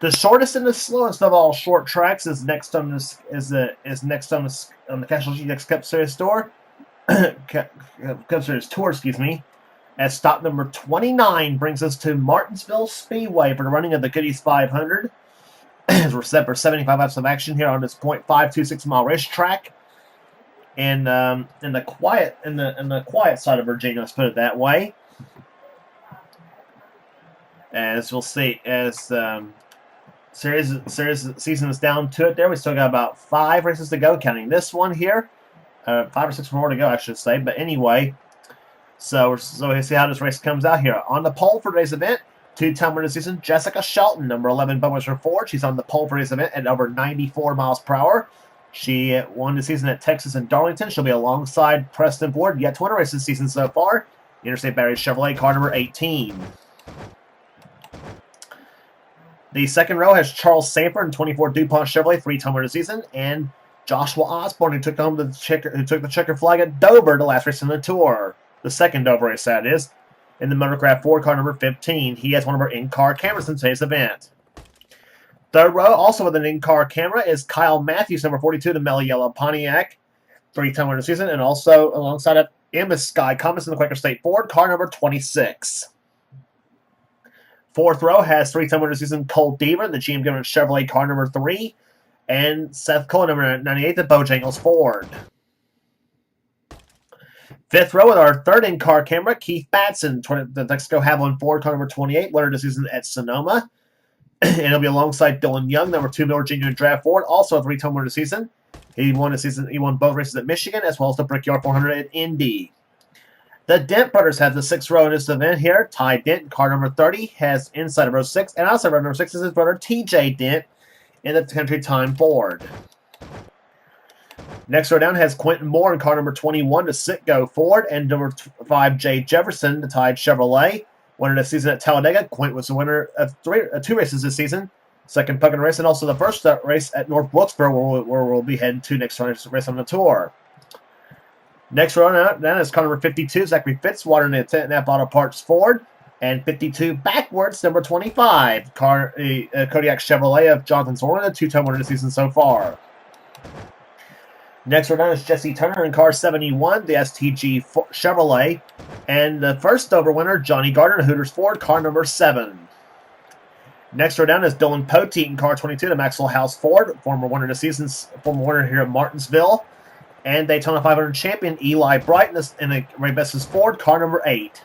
The shortest and the slowest of all short tracks is next on this on the Castrol GTX Cup Series Tour. Cup Series Tour, excuse me. As stop number 29 brings us to Martinsville Speedway for the running of the Goodies 500. As we're set for 75 laps of action here on this .526 mile racetrack, and in the quiet side of Virginia, let's put it that way. As we'll see, as series season is down to it. There, we still got about 5 races to go, counting this one here. 5 or 6 more to go, I should say. But anyway, so we'll see how this race comes out here. On the pole for today's event, 2-time winner this season, Jessica Shelton, number 11 Budweiser Ford. She's on the pole for today's event at over 94 miles per hour. She won the season at Texas and Darlington. She'll be alongside Preston Ford, yet to win a race this season so far. Interstate Battery Chevrolet, car number 18. The second row has Charles Sanford in 24 DuPont Chevrolet, 3-time winner this season, and Joshua Osborne, who took the checker flag at Dover, the last race in the tour. The second Dover race, that is, in the Motorcraft Ford, car number 15. He has one of our in-car cameras in today's event. Third row, also with an in-car camera, is Kyle Matthews, number 42, the Mellow Yellow Pontiac, 3-time winner this season, and also alongside of Emma Sky Thomas in the Quaker State Ford, car number 26. Fourth row has 3-time winner this season Cole Deaver in the GM Government Chevrolet, car number 3, and Seth Cole, number 98, the Bojangles Ford. Fifth row with our third in-car camera, Keith Batson, the Texaco Haviland Ford, car number 28, winner this season at Sonoma. And he'll be alongside Dylan Young, number 2 Miller Jr. Draft Ford, also a 3-time winner this season. He won both races at Michigan, as well as the Brickyard 400 at Indy. The Dent brothers have the 6th row in this event here. Ty Dent, car number 30, has inside of row 6, and outside of row number 6 is his brother TJ Dent in the Country Time Ford. Next row down has Quentin Moore in car number 21, the Citgo Ford, and number 5 Jay Jefferson, the Tide Chevrolet. Winner this season at Talladega. Quint was the winner of 2 races this season. Second Puckett race, and also the first race at North Wilkesboro, where we'll be heading to next race on the tour. Next row down is car number 52, Zachary Fitzwater in the Napa Auto Parts Ford, and 52 backwards, number 25, Kodiak Chevrolet of Jonathan Soren, a 2-time winner this season so far. Next row down is Jesse Turner in car 71, the STG Chevrolet, and the first Dover winner, Johnny Gardner, Hooters Ford, car number 7. Next row down is Dylan Poteet in car 22, the Maxwell House Ford, former winner this season, former winner here at Martinsville, and Daytona 500 champion Eli Bright in the Ray Bess's Ford, car number 8.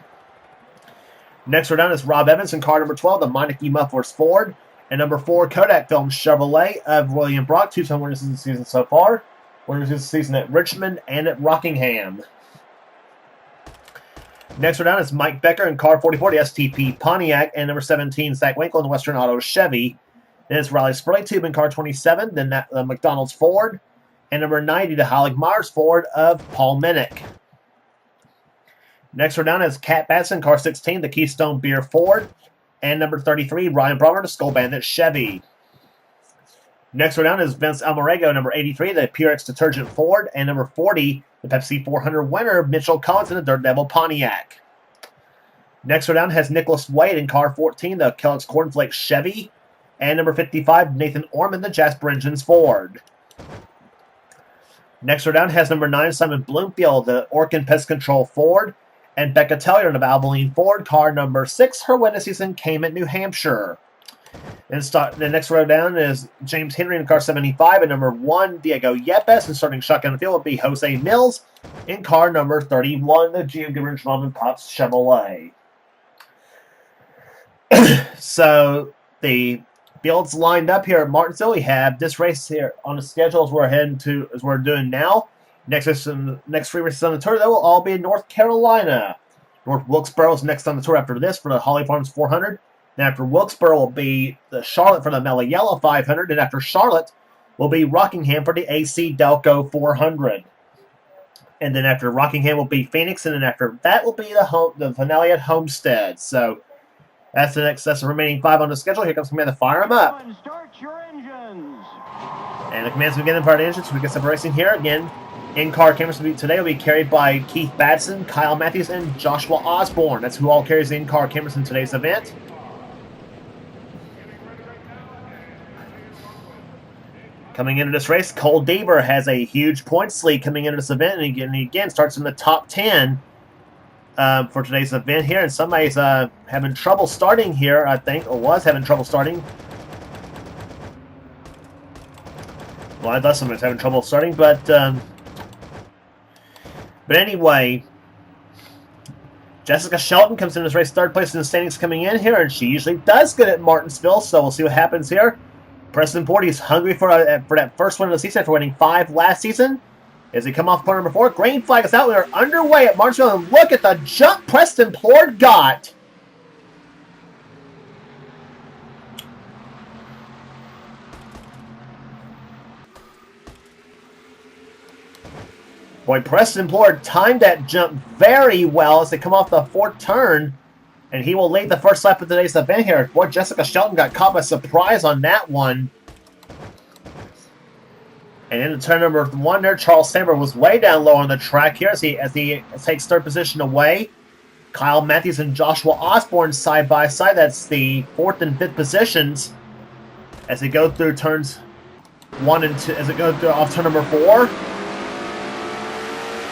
Next row down is Rob Evans in car number 12, the Meineke Mufflers Ford, and number 4 Kodak Film Chevrolet of William Brock, 2-time winners this season so far. Winners this season at Richmond and at Rockingham. Next row down is Mike Becker in car 44, the STP Pontiac, and number 17 Zach Winkle in the Western Auto Chevy. Then it's Riley Spraytube in car 27, then the McDonald's Ford, and number 90 the Heilig Myers Ford of Paul Minnick. Next row down is Cat Batson in car 16, the Keystone Beer Ford, and number 33 Ryan Brommer, the Skull Bandit Chevy. Next row down is Vince Almarego, number 83, the Purex Detergent Ford, and number 40, the Pepsi 400 winner, Mitchell Collins in the Dirt Devil Pontiac. Next row down has Nicholas Wade in car 14, the Kellogg's Cornflakes Chevy, and number 55, Nathan Orman, the Jasper Engines Ford. Next row down has number 9, Simon Bloomfield, the Orkin Pest Control Ford, and Becca Tellier of Abilene Ford, car number 6. Her win this season came at New Hampshire. And the next row down is James Henry in car 75, and number 1, Diego Yepes, and starting shotgun in the field will be Jose Mills in car number 31, the GM Goodrich Mom and Pops Chevrolet. So the fields lined up here at Martinsville. We have this race here on the schedule as we're doing now. Next 3 races on the tour, they will all be in North Carolina. North Wilkesboro is next on the tour after this for the Holly Farms 400. Then after Wilkesboro will be the Charlotte for the Mellow Yellow 500. And after Charlotte will be Rockingham for the AC Delco 400. And then after Rockingham will be Phoenix. And then after that will be the finale at Homestead. So that's the remaining 5 on the schedule. Here comes Commander, fire them up. Start your engines. And the commands begin in part of the engine, so we get some racing here. Again, in-car cameras today will be carried by Keith Batson, Kyle Matthews, and Joshua Osborne. That's who all carries the in-car cameras in today's event. Coming into this race, Cole Deaver has a huge points lead coming into this event, and he again starts in the top 10 for today's event here. And somebody's having trouble starting here, I think, or was having trouble starting. Well, I thought someone was having trouble starting, but anyway, Jessica Shelton comes in this race third place in the standings coming in here, and she usually does good at Martinsville, so we'll see what happens here. Preston Porty is hungry for that first win of the season after winning 5 last season. As they come off corner number 4, green flag is out. We are underway at Martinsville, and look at the jump Preston Plord got. Boy, Preston Plord timed that jump very well as they come off the 4th turn, and he will lead the first lap of today's event here. Boy, Jessica Shelton got caught by surprise on that one. And in turn number 1 there, Charles Samper was way down low on the track here as he takes third position away. Kyle Matthews and Joshua Osborne side by side. That's the 4th and 5th positions as they go through turns 1 and 2. As it goes through off turn number 4.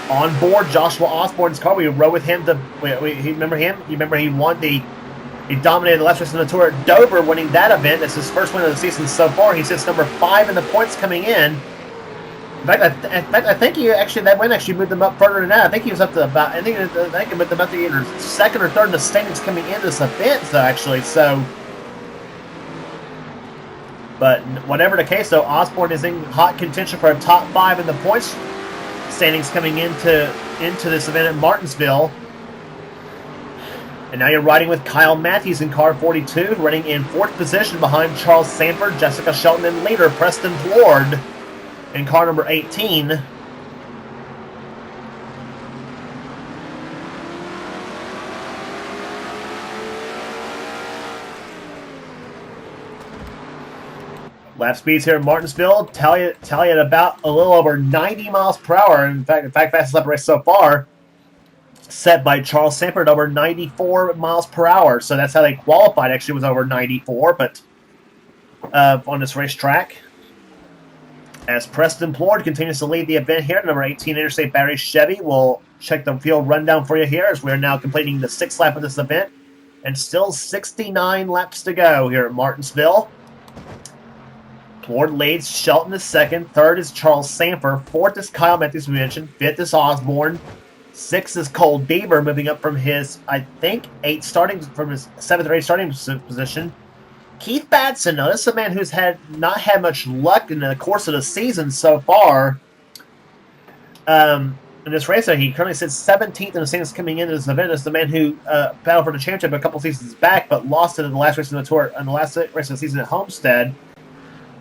On board Joshua Osborne's car. We rode with him. Remember him? You remember he dominated the last race on the tour at Dover, winning that event. That's his first win of the season so far. He sits number 5 in the points coming in. In fact, I think that win actually moved them up further than that. I think he was up to about. I think it moved them up to either 2nd or 3rd in the standings coming in this event. So actually, but whatever the case, though, Osborne is in hot contention for a top 5 in the points standings coming into this event at Martinsville. And now you're riding with Kyle Matthews in car 42, running in 4th position behind Charles Sanford, Jessica Shelton, and leader Preston Plord in car number 18. Lap speeds here in Martinsville tally at about a little over 90 miles per hour. In fact, fastest lap race so far, set by Charles Sanford, over 94 miles per hour. So that's how they qualified. Actually, was over 94, but on this racetrack. As Preston Plord continues to lead the event here, number 18 Interstate Battery Chevy will check the field rundown for you here as we are now completing the 6th lap of this event, and still 69 laps to go here at Martinsville. Plord leads, Shelton is 2nd, 3rd is Charles Sanford, 4th is Kyle Matthews, we mentioned, 5th is Osborne, 6th is Cole Deaver, moving up from his, I think, 7th or 8th starting position. Keith Batson, now this is a man who's not had much luck in the course of the season so far. In this race, he currently sits 17th in the standings coming into this event. This is the man who battled for the championship a couple seasons back, but lost it in the last race of the tour, in the last race of the season at Homestead.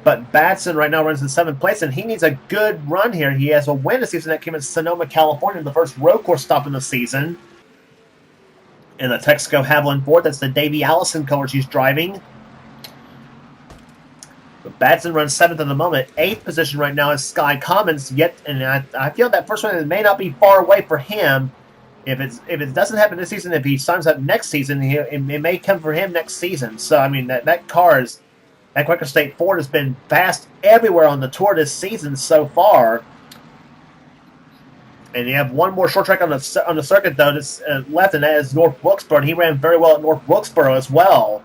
But Batson right now runs in 7th place, and he needs a good run here. He has a win this season that came in Sonoma, California, the first road course stop in the season. In the Texaco Haviland Ford, that's the Davey Allison color she's driving. But Batson runs 7th in the moment. 8th position right now is Sky Commons. And I feel that first one may not be far away for him. If it doesn't happen this season, if he signs up next season, it may come for him next season. So I mean that Quaker State Ford has been fast everywhere on the tour this season so far. And you have one more short track on the circuit though that's left, and that is North Wilkesboro. And he ran very well at North Wilkesboro as well.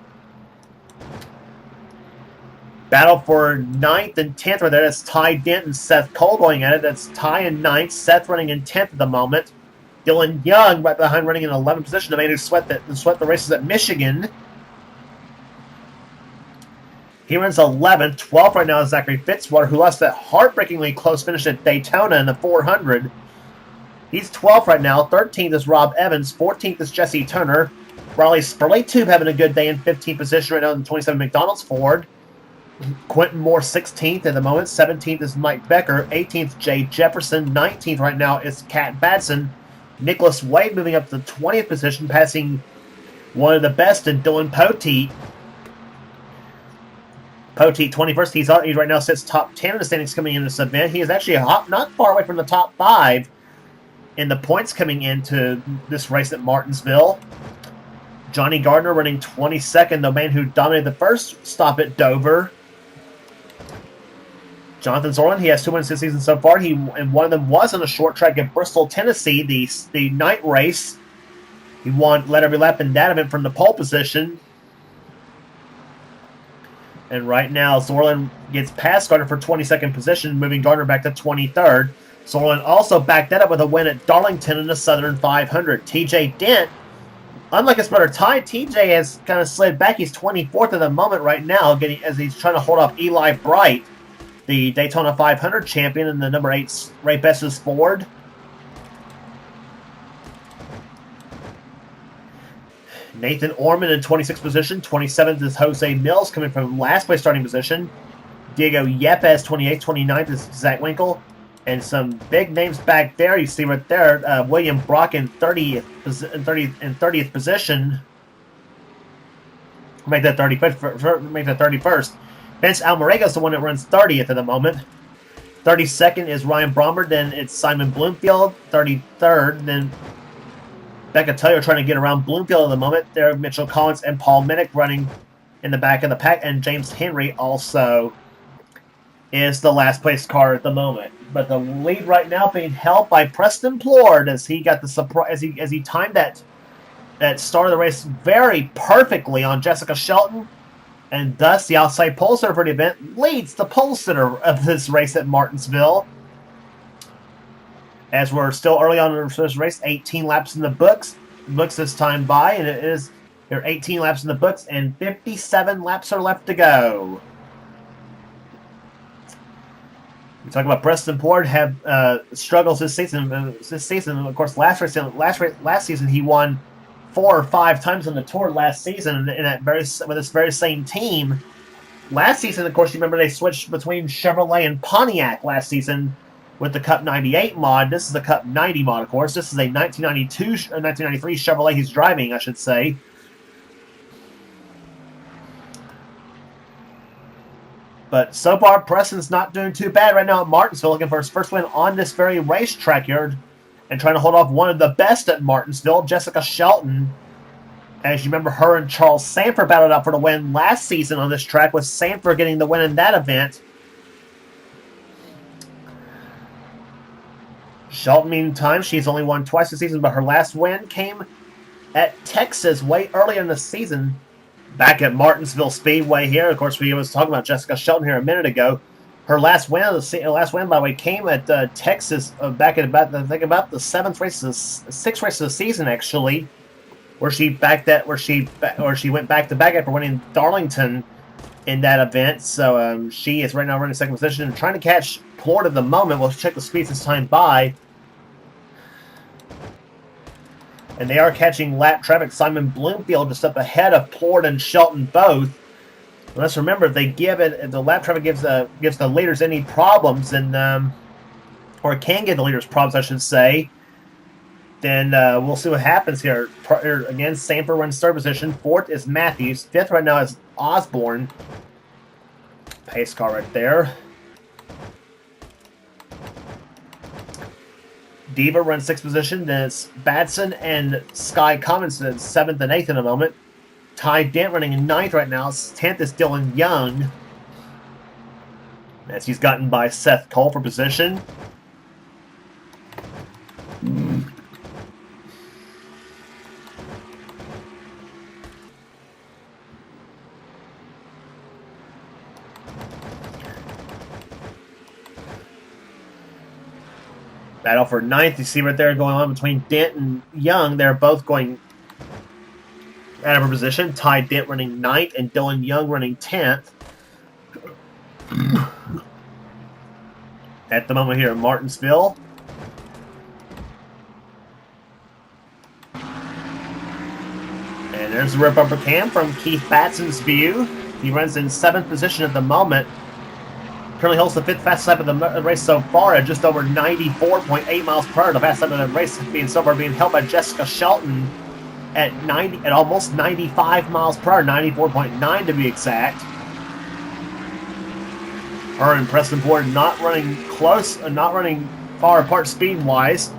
Battle for 9th and 10th right there. That's Ty Dent and Seth Cole going at it. That's Ty in 9th, Seth running in 10th at the moment. Dylan Young right behind running in 11th position. The man who sweat the races at Michigan. He runs 11th. 12th right now is Zachary Fitzwater, who lost that heartbreakingly close finish at Daytona in the 400. He's 12th right now. 13th is Rob Evans. 14th is Jesse Turner. Riley Spurley-Tube having a good day in 15th position right now in the 27 McDonald's Ford. Quentin Moore 16th at the moment. 17th is Mike Becker. 18th Jay Jefferson. 19th right now is Kat Batson. Nicholas Wade moving up to the 20th position, passing one of the best in Dylan Poteet. Poteet 21st. He right now sits top 10 in the standings coming into this event. He is actually not far away from the top 5 in the points coming into this race at Martinsville. Johnny Gardner running 22nd, the man who dominated the first stop at Dover. Jonathan Zorlin, he has 2 wins this season so far. And one of them was on a short track at Bristol, Tennessee, the night race. He led every lap in that event from the pole position. And right now, Zorlin gets past Gardner for 22nd position, moving Gardner back to 23rd. Zorlin also backed that up with a win at Darlington in the Southern 500. TJ Dent, unlike his brother Ty, TJ has kind of slid back. He's 24th at the moment right now, as he's trying to hold off Eli Bright, the Daytona 500 champion, and the number 8 Ray Bess's Ford. Nathan Orman in 26th position. 27th is Jose Mills, coming from last place starting position. Diego Yepes, 28th. 29th is Zach Winkle. And some big names back there. You see right there, William Brock in 30th position. Make that 31st. Vince Almarega's the one that runs 30th at the moment. 32nd is Ryan Bromberg. Then it's Simon Bloomfield. 33rd. Then Becca Taylor trying to get around Bloomfield at the moment. There are Mitchell Collins and Paul Minnick running in the back of the pack. And James Henry also is the last place car at the moment. But the lead right now being held by Preston Plord as he got the surprise as he timed that start of the race very perfectly on Jessica Shelton, and thus the outside pole sitter for the event leads the pole sitter of this race at Martinsville. As we're still early on in this race, 18 laps in the books this time by, and there are 18 laps in the books, and 57 laps are left to go. We talk about Preston Plord have struggles this season. Of course, last season he won 4 or 5 times on the tour last season, with this very same team. Last season, of course, you remember they switched between Chevrolet and Pontiac last season with the Cup 98 mod. This is the Cup 90 mod, of course. This is a 1993 Chevrolet he's driving, I should say. But so far, Preston's not doing too bad right now at Martinsville, looking for his first win on this very racetrack here and trying to hold off one of the best at Martinsville, Jessica Shelton. As you remember, her and Charles Sanford battled out for the win last season on this track, with Sanford getting the win in that event. Shelton, meantime, she's only won twice this season, but her last win came at Texas way earlier in the season. Back at Martinsville Speedway here. Of course, we was talking about Jessica Shelton here a minute ago. Her last win, by the way, came at Texas back at about the 6th race of the season, actually, where she went back to back after winning Darlington in that event. So she is right now running 2nd position and trying to catch Plord at the moment. We'll check the speeds this time by. And they are catching lap traffic. Simon Bloomfield just up ahead of Plord and Shelton both. Let's remember, if the lap traffic gives the leaders any problems, or can give the leaders problems, I should say, then we'll see what happens here. Again, Sanford runs 3rd position. 4th is Matthews. 5th right now is Osborne. Pace car right there. Diva runs 6th position. Then it's Batson and Sky Cummins in 7th and 8th in a moment. Ty Dent running in 9th right now. 10th is Dylan Young, as he's gotten by Seth Cole for position. Battle for 9th, you see right there going on between Dent and Young. They're both going out of a position. Ty Dent running 9th and Dylan Young running 10th. At the moment here in Martinsville. And there's the rear bumper cam from Keith Batson's view. He runs in 7th position at the moment. Currently holds the 5th fastest lap of the race so far at just over 94.8 miles per hour. The fastest lap of the race being held by Jessica Shelton at almost 95 miles per hour, 94.9 to be exact. Her and Preston Plord not running close, not running far apart speed-wise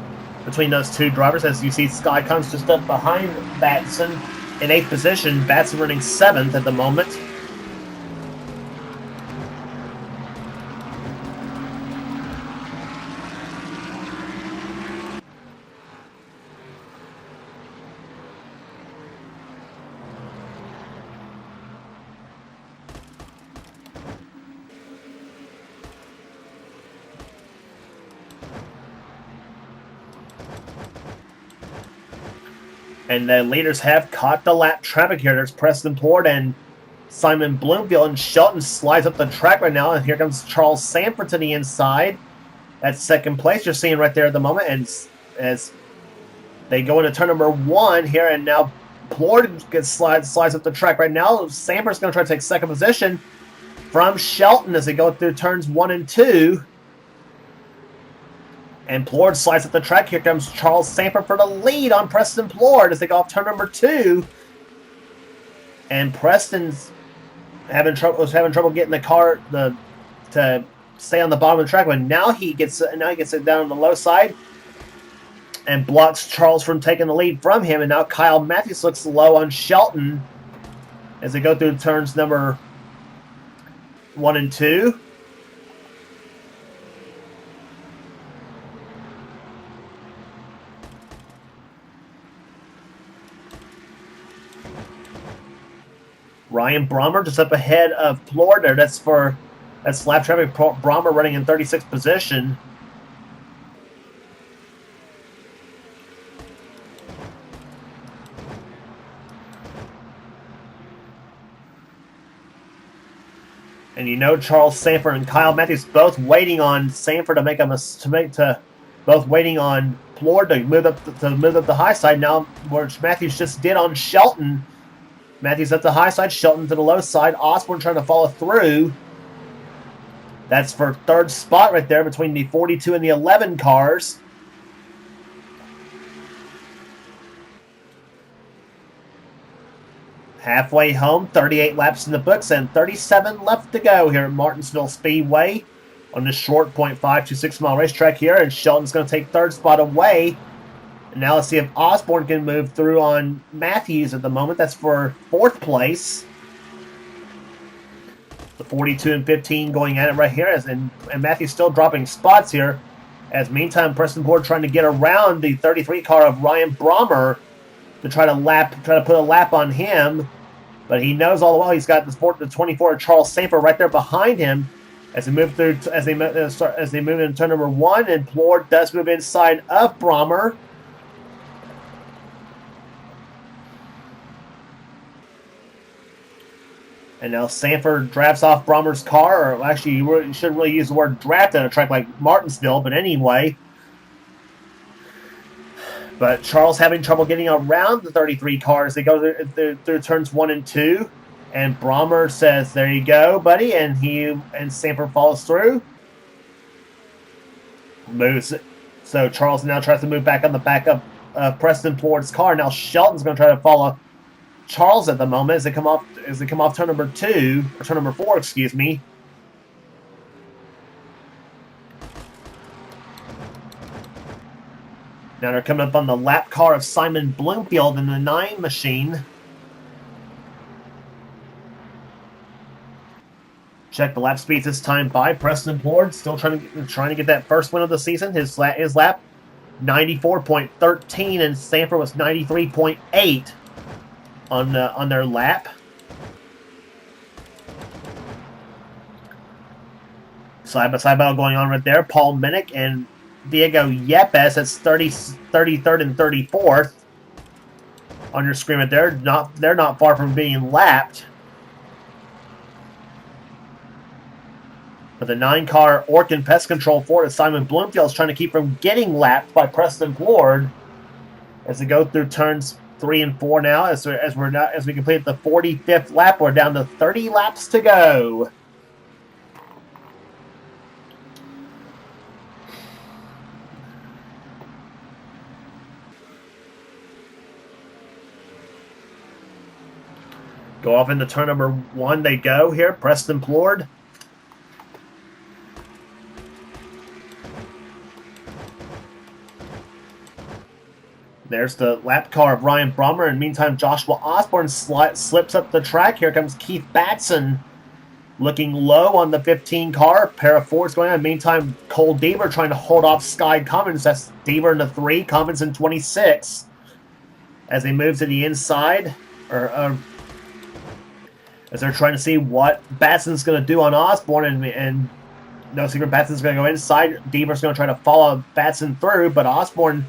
between those two drivers. As you see, Sky comes just up behind Batson in 8th position. Batson running 7th at the moment. And the leaders have caught the lap traffic here. There's Preston Port and Simon Bloomfield, and Shelton slides up the track right now. And here comes Charles Sanford to the inside. That's second place you're seeing right there at the moment. And as they go into turn number 1 here, and now Plord slides up the track right now. Sanford's going to try to take second position from Shelton as they go through turns 1 and 2. And Plord slides up the track. Here comes Charles Sanford for the lead on Preston Plord as they go off turn number 2. And Preston's was having trouble getting the car to stay on the bottom of the track, but now he gets it down on the low side and blocks Charles from taking the lead from him. And now Kyle Matthews looks low on Shelton as they go through turns number 1 and 2. Ryan Brommer just up ahead of Plord there. That's lap traffic. Brommer running in 36th position. And you know Charles Sanford and Kyle Matthews both waiting on Sanford both waiting on Plord to move up the high side now, which Matthews just did on Shelton. Matthews at the high side, Shelton to the low side. Osborne trying to follow through. That's for third spot right there between the 42 and the 11 cars. Halfway home, 38 laps in the books and 37 left to go here at Martinsville Speedway on this short 0.526 mile racetrack here. And Shelton's going to take third spot away. And now let's see if Osborne can move through on Matthews at the moment. That's for fourth place. The 42 and 15 going at it right here. And Matthews still dropping spots here. As meantime, Preston Port trying to get around the 33 car of Ryan Brommer to try to put a lap on him. But he knows all the while he's got the 24 of Charles Sanford right there behind him as they move into turn number 1. And Plord does move inside of Brommer. And now Sanford drafts off Brommer's car, or actually you shouldn't really use the word draft at a track like Martinsville, but anyway. But Charles having trouble getting around the 33 cars. They go through turns 1 and 2. And Brommer says, there you go, buddy. And Sanford follows through. Moves it. So Charles now tries to move back on the back of Preston Plord's car. Now Shelton's going to try to follow Charles at the moment as they come off turn number 2, or turn number 4, excuse me. Now they're coming up on the lap car of Simon Bloomfield in the 9 machine. Check the lap speeds this time by Preston Plord, still trying to get that first win of the season. His lap 94.13, and Sanford was 93.8. On their lap. Side-by-side battle going on right there. Paul Minnick and Diego Yepes, that's 33rd and 34th on your screen right there. They're not far from being lapped. But the 9-car Orkin Pest Control Ford of Simon Bloomfield is trying to keep from getting lapped by Preston Plord as they go through turns 3 and 4 now. As we complete the 45th lap, we're down to 30 laps to go. Go off into turn number 1. They go here. Preston Plord. There's the lap car of Ryan Brommer. And meantime, Joshua Osborne slips up the track. Here comes Keith Batson looking low on the 15 car. A pair of Fords going on. Meantime, Cole Deaver trying to hold off Sky Cummins. That's Deaver in the 3, Cummins in 26. As they move to the inside. As they're trying to see what Batson's going to do on Osborne. And no secret, Batson's going to go inside. Deaver's going to try to follow Batson through. But Osborne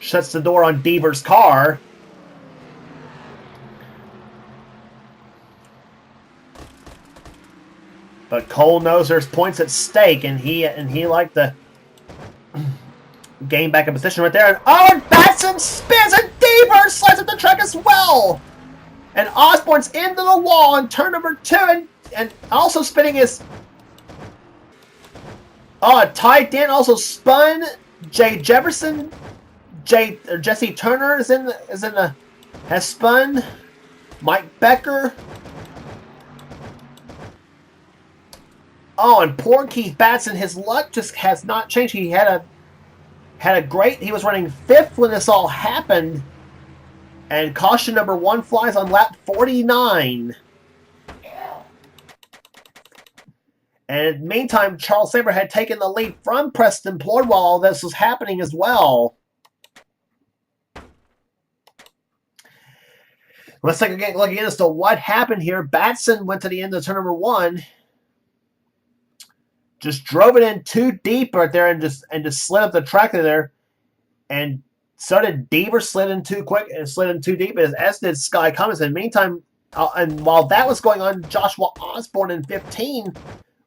shuts the door on Deaver's car. But Cole knows there's points at stake, and he liked to gain back a position right there. And Batson spins, and Deaver slides up the track as well. And Osborne's into the wall in turn number 2, and also spinning is Ty Dan also spun. Jay Jefferson, Jesse Turner has spun. Mike Becker. Oh, and poor Keith Batson, his luck just has not changed. He had a great. He was running 5th when this all happened, and caution number 1 flies on lap 49. And meantime, Charles Saber had taken the lead from Preston Plord while all this was happening as well. Let's take a look again as to what happened here. Batson went to the end of turn number 1. Just drove it in too deep right there and just slid up the track there. And so did Deaver slid in too quick and slid in too deep, as did Sky Cummins. In the meantime, and while that was going on, Joshua Osborne in 15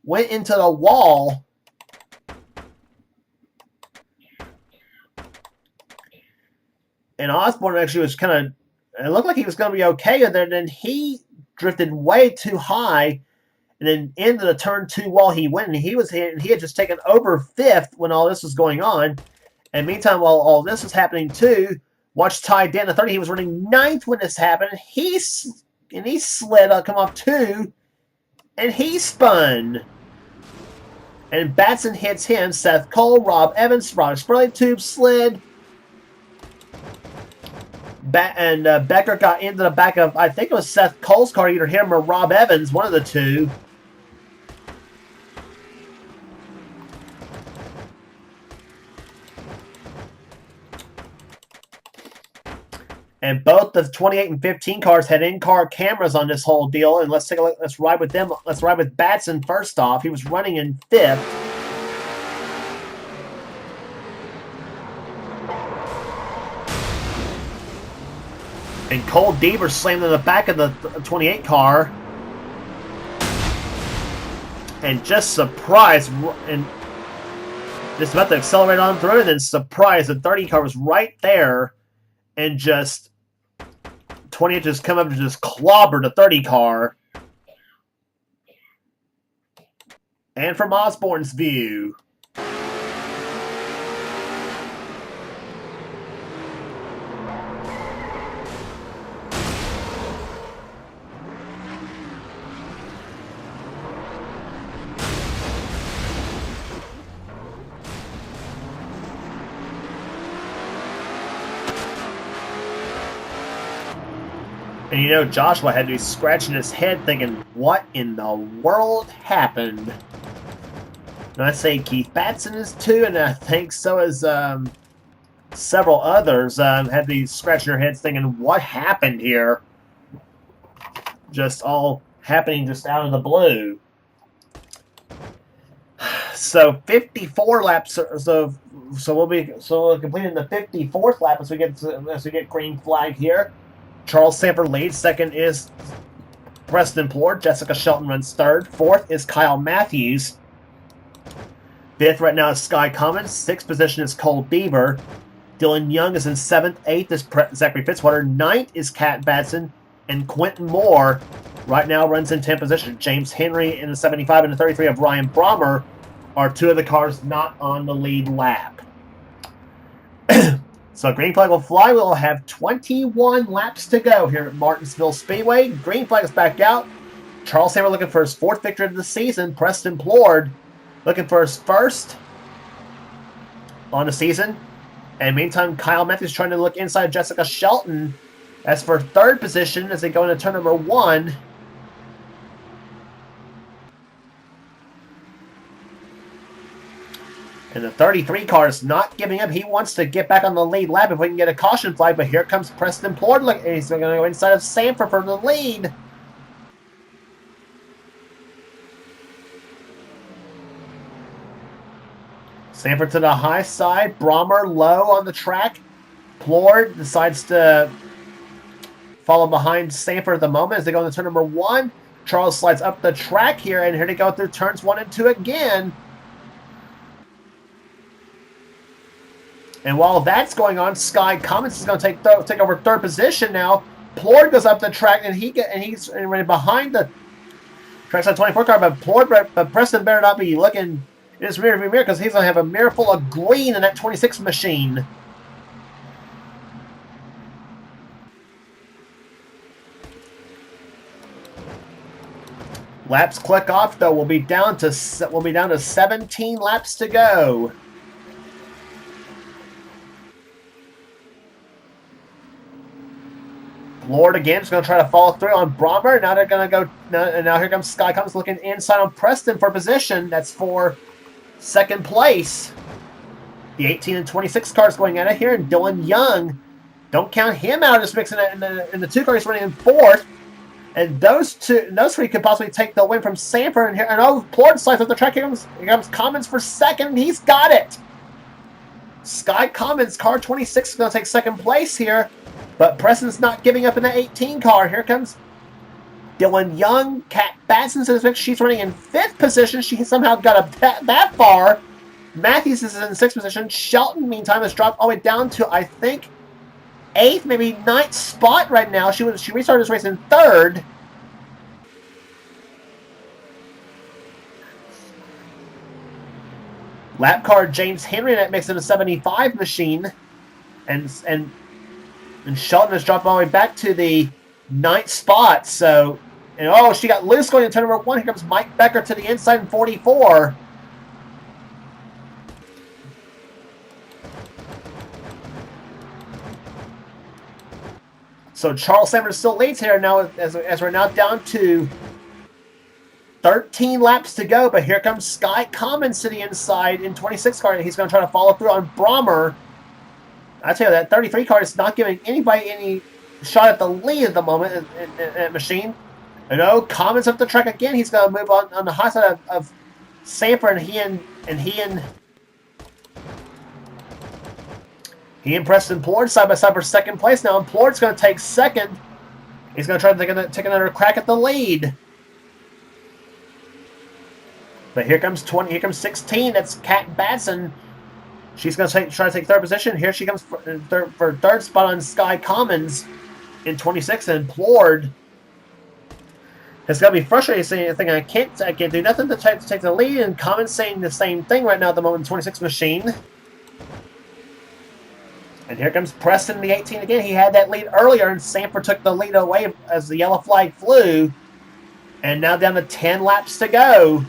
went into the wall. And Osborne actually was kind of, it looked like he was going to be okay, and then he drifted way too high, and then into the turn 2 wall he went, and he had just taken over 5th when all this was going on. And meantime, while all this was happening too, watch Ty Dan, the 30, he was running 9th when this happened. He slid come off 2, and he spun. And Batson hits him. Seth Cole, Rob Evans, Rob Spurley tube slid. Becker got into the back of, I think it was Seth Cole's car, either him or Rob Evans, one of the two. And both the 28 and 15 cars had in-car cameras on this whole deal. And let's take a look. Let's ride with them. Let's ride with Batson first off. He was running in 5th. And Cole Deaver slammed in the back of the 28 car. And just surprised. And just about to accelerate on through. And then surprised. The 30 car was right there. And just 28 just come up and just clobbered the 30 car. And from Osborne's view, and you know, Joshua had to be scratching his head thinking, what in the world happened? And I say Keith Batson is too, and I think so is several others had to be scratching their heads thinking, what happened here? Just all happening just out of the blue. So 54 laps. So we'll complete in the 54th lap as we get green flag here. Charles Sanford leads. Second is Preston Plord. Jessica Shelton runs 3rd. 4th is Kyle Matthews. 5th right now is Sky Cummins. 6th position is Cole Deaver. Dylan Young is in 7th. 8th is Zachary Fitzwater. 9th is Kat Batson. And Quentin Moore right now runs in 10th position. James Henry in the 75 and the 33 of Ryan Brommer are 2 of the cars not on the lead lap. So green flag will fly. We'll have 21 laps to go here at Martinsville Speedway. Green flag is back out. Charles Hammer looking for his 4th victory of the season. Preston Plord looking for his 1st on the season. And meantime, Kyle Matthews trying to look inside Jessica Shelton as for 3rd position as they go into turn number 1. And the 33 car is not giving up. He wants to get back on the lead lap if we can get a caution flag. But here comes Preston Plord. Look, he's going to go inside of Sanford for the lead. Sanford to the high side. Brommer low on the track. Plord decides to follow behind Sanford at the moment as they go into turn number 1. Charles slides up the track here, and here they go through turns 1 and 2 again. And while that's going on, Sky Commons is going to take over third position now. Plord goes up the track, and he's running behind the trackside 24 car. But Preston better not be looking in his rearview mirror, because he's going to have a mirror full of green in that 26 machine. Laps click off though. We'll be down to 17 laps to go. Lord again is going to try to follow through on Brommer. Now they're going to go. Now here comes Sky Comes looking inside on Preston for position. That's for second place. The 18 and 26 cars going at it here, and Dylan Young. Don't count him out. Just mixing it in the 2 cars running in fourth. And those three could possibly take the win from Sanford. And Plord slides up the track. Here comes Commons for second, and he's got it. Sky Commons, car 26, is going to take second place here. But Preston's not giving up in the 18 car. Here comes Dylan Young. Kat Batson's in the mix. She's running in 5th position. She somehow got up that far. Matthews is in 6th position. Shelton, meantime, has dropped all the way down to, I think, 8th, maybe 9th spot right now. She restarted this race in 3rd. Lap car James Henry that makes it a 75 machine, and Shelton has dropped all the way back to the 9th spot. So, she got loose going into turn number 1. Here comes Mike Becker to the inside in 44. So Charles Sanford still leads here now, as we're now down to 13 laps to go. But here comes Sky Commons to the inside in 26 car. He's going to try to follow through on Brommer. I tell you, that 33 car is not giving anybody any shot at the lead at the moment in that machine. Commons up the track again. He's going to move on the high side of Sanford, and he and Preston Plord side by side for second place now, and Plord's going to take second. He's going to try to take another crack at the lead. But here comes 16. That's Kat Batson. She's going to try to take third position. Here she comes for third spot on Sky Commons in 26, and Plord it's going to be frustrating saying I can't do nothing to take the lead, and Commons saying the same thing right now at the moment in 26 machine. And here comes Preston, the 18 again. He had that lead earlier, and Sanford took the lead away as the yellow flag flew. And now down to 10 laps to go.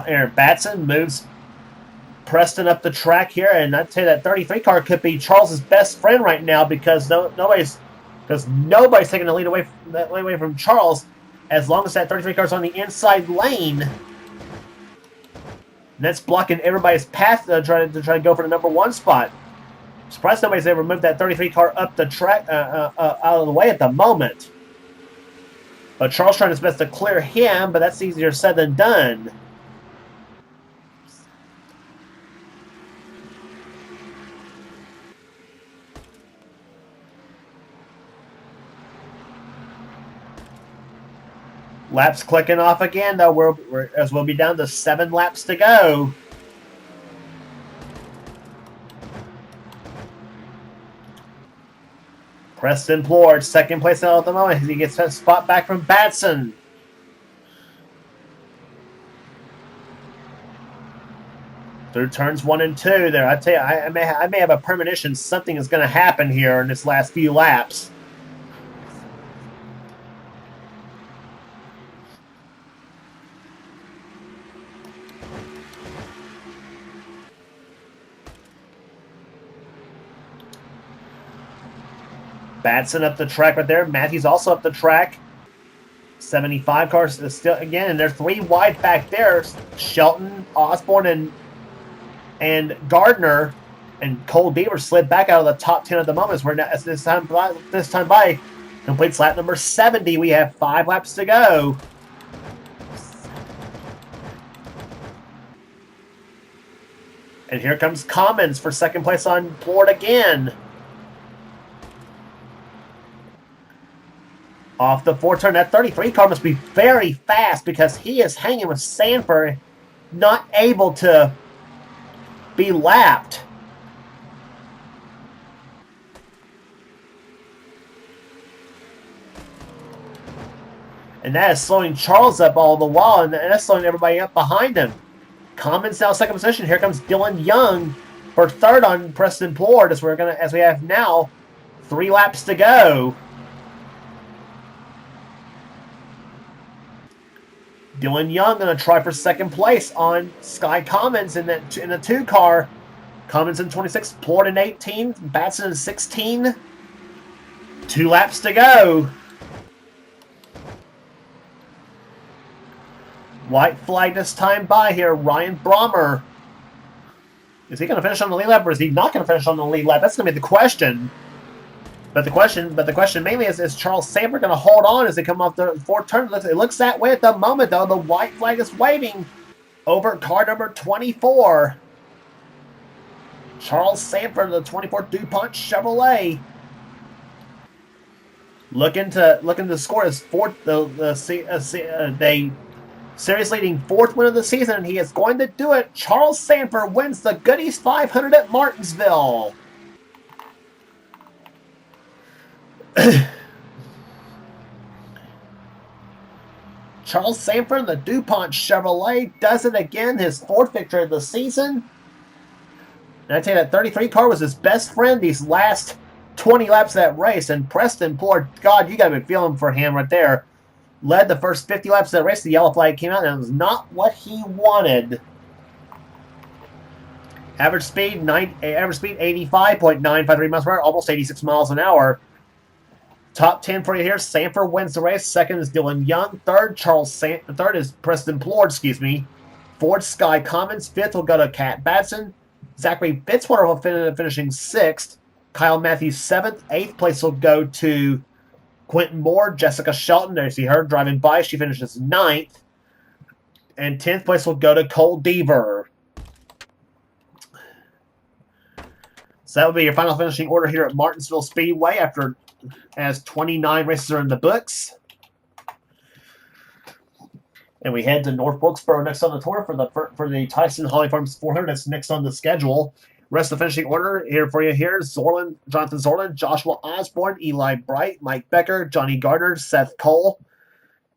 Aaron Batson moves Preston up the track here, and I'd say that 33 car could be Charles's best friend right now, because nobody's taking the lead away from Charles, as long as that 33 car is on the inside lane. And that's blocking everybody's path to try to go for the number 1 spot. Surprised nobody's ever moved that 33 car up the track out of the way at the moment. But Charles trying his best to clear him, but that's easier said than done. Laps clicking off again, though. As we'll be down to 7 laps to go. Preston Plord, second place now at the moment. He gets a spot back from Batson. Through turns 1 and 2 there. I tell you, I may have a premonition something is going to happen here in this last few laps. Batson up the track right there. Matthews also up the track. 75 cars still again, and they're 3 wide back there. Shelton, Osborne, and Gardner, and Cole Beaver slid back out of the top 10 at the moment. We're now, this time by completes lap number 70. We have 5 laps to go. And here comes Commons for second place on Plord again. Off the 4-turn, that 33 car must be very fast because he is hanging with Sanford, not able to be lapped. And that is slowing Charles up all the while, and that's slowing everybody up behind him. Commons now second position. Here comes Dylan Young for third on Preston Plord as we have now 3 laps to go. Dylan Young going to try for second place on Sky Commons in the 2-car. Commons in 26, Plord in 18, Batson in 16. 2 laps to go. White flag this time by here. Ryan Brommer. Is he going to finish on the lead lap, or is he not going to finish on the lead lap? That's going to be the question. But the question mainly is Charles Sanford going to hold on as they come off the 4th turn? It looks that way at the moment, though. The white flag is waving over car number 24. Charles Sanford, the 24 DuPont Chevrolet. Looking to score his 4th they series leading 4th win of the season, and he is going to do it. Charles Sanford wins the Goodies 500 at Martinsville. Charles Sanford, the DuPont Chevrolet, does it again. His 4th victory of the season. And I tell you, that 33 car was his best friend these last 20 laps of that race. And Preston Plord, God, you got to be feeling for him right there. Led the first 50 laps of the race. The yellow flag came out, and it was not what he wanted. Average speed 85.953 miles per hour, almost 86 miles an hour. Top 10 for you here. Sanford wins the race. Second is Dylan Young. Third is Preston Plord, excuse me. 4th, Sky Commons. 5th will go to Cat Batson. Zachary Fitzwater will finishing 6th. Kyle Matthews 7th. 8th place will go to Quentin Moore. Jessica Shelton, there you see her driving by. She finishes 9th. And 10th place will go to Cole Deaver. So that will be your final finishing order here at Martinsville Speedway as 29 races are in the books. And we head to North Wilkesboro next on the tour for the Tyson Holly Farms 400. That's next on the schedule. Rest of the finishing order here for you here. Jonathan Zorlin, Joshua Osborne, Eli Bright, Mike Becker, Johnny Gardner, Seth Cole,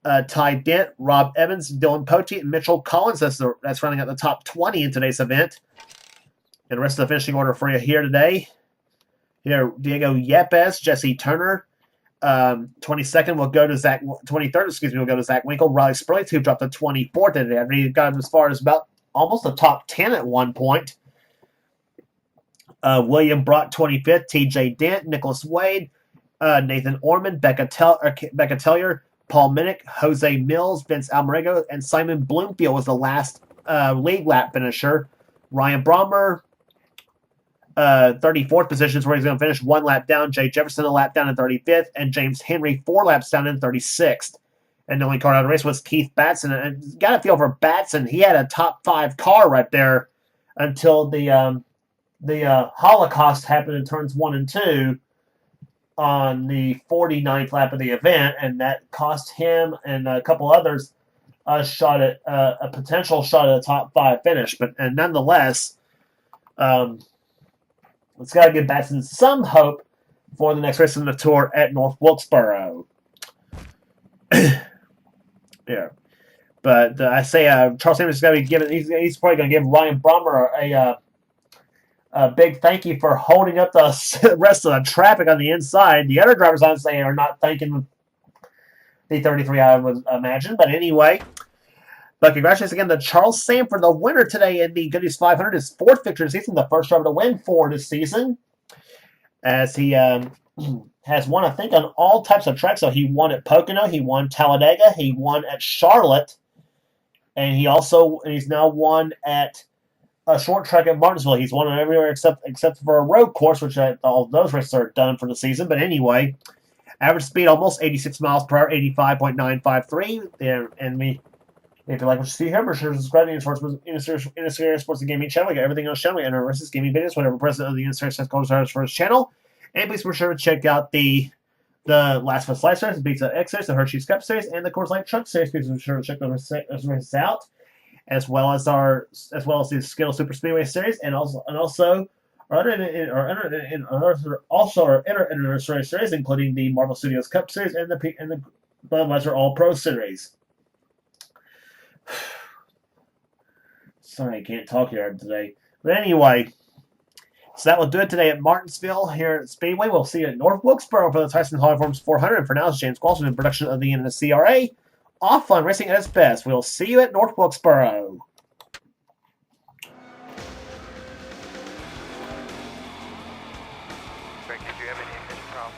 Ty Dent, Rob Evans, Dylan Pote, and Mitchell Collins. That's running at the top 20 in today's event. And the rest of the finishing order for you here today. Here, Diego Yepes, Jesse Turner. 22nd will go to 23rd, will go to Zach Winkle. Riley Spurley, who dropped to 24th today. I mean, he got him as far as about almost the top 10 at one point. William Brock, 25th. TJ Dent, Nicholas Wade, Nathan Orman, Becca Tellier, Paul Minnick, Jose Mills, Vince Almerego, and Simon Bloomfield was the last league lap finisher. Ryan Brommer, 34th position is where he's going to finish, 1 lap down. Jay Jefferson, a lap down in 35th, and James Henry, 4 laps down in 36th. And the only car out of the race was Keith Batson. And you got to feel for Batson. He had a top 5 car right there until the Holocaust happened in turns 1 and 2 on the 49th lap of the event, and that cost him and a couple others a potential shot at a top 5 finish. But nonetheless, it's got to give Batson some hope for the next race on the tour at North Wilkesboro. Yeah, but I say Charles Sanders is going to be giving. He's probably going to give Ryan Brommer a big thank you for holding up the rest of the traffic on the inside. The other drivers, I'd say, are not thanking the 33, I would imagine. But anyway, but congratulations again to Charles Sanford, the winner today in the Goodies 500, his 4th victory of the season, the first driver to win 4 this season, as he has won, I think, on all types of tracks. So he won at Pocono, he won Talladega, he won at Charlotte, and he's now won at a short track at Martinsville. He's won everywhere except for a road course, which all those races are done for the season. But anyway, average speed almost 86 miles per hour, 85.953. There, and if you like what you see here, be sure to subscribe to NNSCRA Sports and Gaming channel. We got everything on the channel. We got versus gaming videos, whatever president of the NNSCRA calls ours for his channel. And please be sure to check out the the Last of Us Life Series, the Pizza X Series, the Hershey's Cup Series, and the Coors Light Truck Series. Be sure to check those races out, as well as the Skittles Super Speedway Series, and also our inter series, including the Marvel Studios Cup Series and the Budweiser All Pro Series. Sorry, I can't talk here today. But anyway, so that will do it today at Martinsville here at Speedway. We'll see you at North Wilkesboro for the Tyson Holly Forms 400. And for now, it's James Qualson in production of the NNSCRA. Offline racing at its best. We'll see you at North Wilkesboro. Greg, did you have any ignition problems?